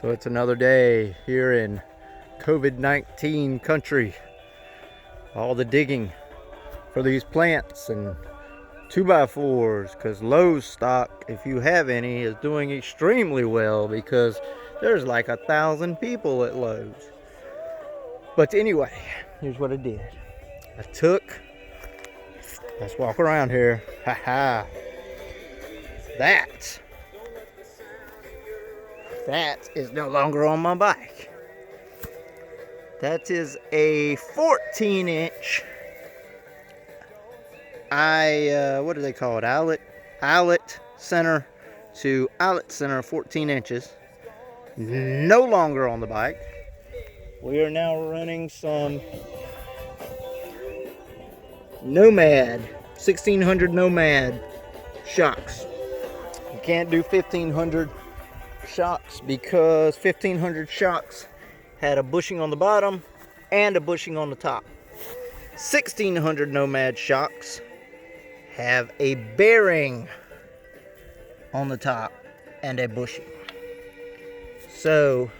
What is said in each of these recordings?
So it's another day here in COVID-19 country. All the digging for these plants and 2x4s, because Lowe's stock, if you have any, is doing extremely well because there's like 1,000 people at Lowe's. But anyway, here's what I did. Let's walk around here. Haha. That is no longer on my bike. That is a 14-inch what do they call it? Eyelet center to eyelet center, 14 inches. No longer on the bike. We are now running some Nomad, 1600 Nomad shocks. You can't do 1500 shocks because 1500 shocks had a bushing on the bottom and a bushing on the top. 1600 Nomad shocks have a bearing on the top and a bushing. So,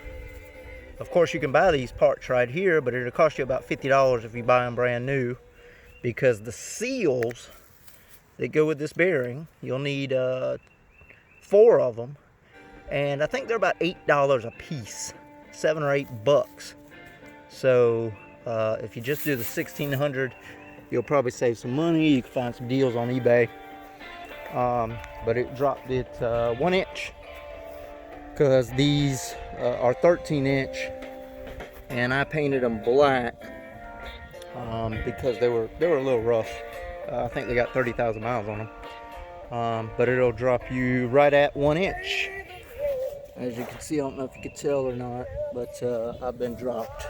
of course, you can buy these parts right here, but it'll cost you about $50 if you buy them brand new, because the seals that go with this bearing, you'll need 4 of them, and I think they're about $8 a piece, $7 or $8. So if you just do the 1600, you'll probably save some money. You can find some deals on eBay. But it dropped it 1 inch because these are 13-inch, and I painted them black because they were a little rough. I think they got 30,000 miles on them. But it'll drop you right at 1 inch. As you can see, I don't know if you could tell or not, but I've been dropped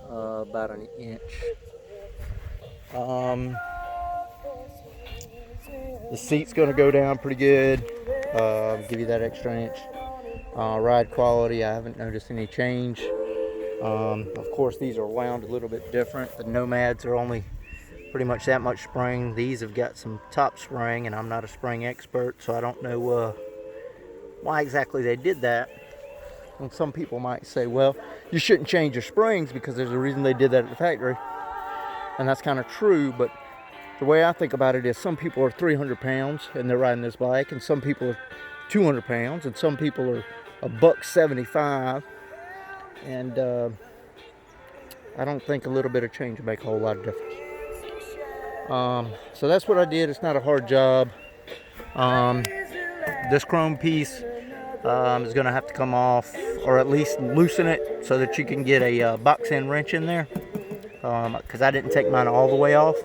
about an inch. The seat's going to go down pretty good. Give you that extra inch. Ride quality, I haven't noticed any change. Of course, these are wound a little bit different. The Nomads are only pretty much that much spring. These have got some top spring, and I'm not a spring expert, so I don't know why exactly they did that. And some people might say, well, you shouldn't change your springs because there's a reason they did that at the factory. And that's kind of true, but the way I think about it is some people are 300 pounds and they're riding this bike, and some people are 200 pounds, and some people are $175. And I don't think a little bit of change would make a whole lot of difference. So that's what I did. It's not a hard job. This chrome piece is going to have to come off, or at least loosen it so that you can get a box end wrench in there, because I didn't take mine all the way off.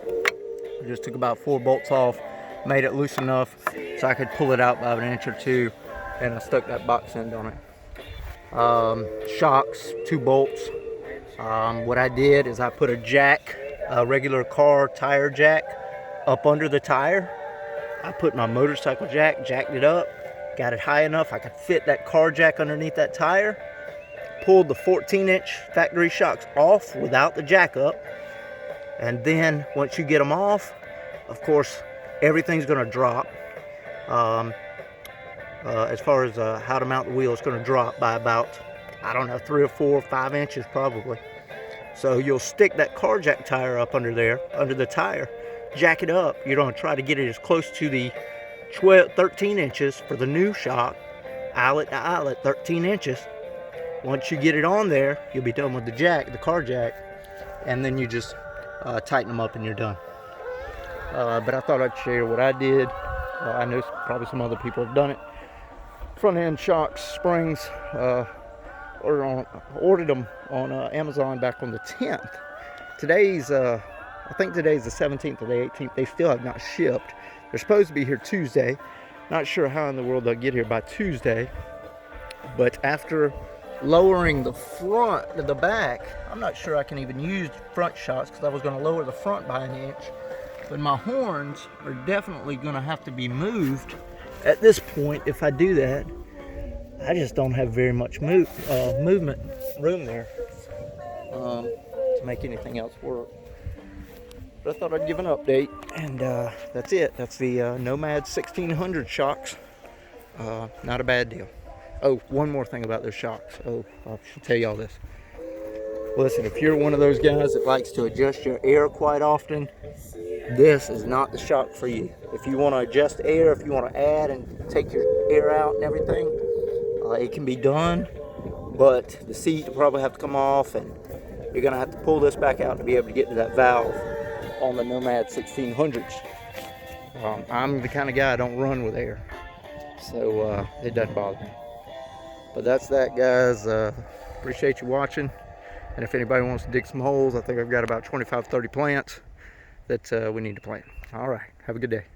I just took about 4 bolts off, made it loose enough so I could pull it out by an inch or 2, and I stuck that box end on it. Shocks, 2 bolts. What I did is I put a jack, a regular car tire jack, up under the tire. I put my motorcycle jacked it up, got it high enough I could fit that car jack underneath that tire, pulled the 14-inch factory shocks off without the jack up, and then once you get them off, of course, everything's going to drop. As far as how to mount the wheel, it's going to drop by about, I don't know, 3 or 4 or 5 inches probably. So you'll stick that car jack tire up under there, under the tire, jack it up. You're going to try to get it as close to the 13 inches for the new shock, eyelet to eyelet, 13 inches. Once you get it on there, you'll be done with the jack, the car jack, and then you just tighten them up and you're done. But I thought I'd share what I did. I know probably some other people have done it. Front end shocks, springs, ordered them on Amazon back on the 10th. I think today's the 17th or the 18th. They still have not shipped. They're supposed to be here Tuesday. Not sure how in the world they'll get here by Tuesday. But after lowering the front to the back, I'm not sure I can even use front shocks because I was going to lower the front by an inch. But my horns are definitely going to have to be moved at this point. If I do that, I just don't have very much movement room there to make anything else work. But I thought I'd give an update, and that's it. That's the Nomad 1600 shocks. Not a bad deal. Oh, one more thing about those shocks. Oh, I should tell y'all this. Listen, if you're one of those guys that likes to adjust your air quite often, this is not the shock for you. If you want to adjust air, if you want to add and take your air out and everything, it can be done, but the seat will probably have to come off, and you're going to have to pull this back out to be able to get to that valve on the Nomad 1600s. I'm the kind of guy I don't run with air, so it doesn't bother me. But that's that, guys. Appreciate you watching. And if anybody wants to dig some holes, I think I've got about 25-30 plants that we need to plant. All right, have a good day.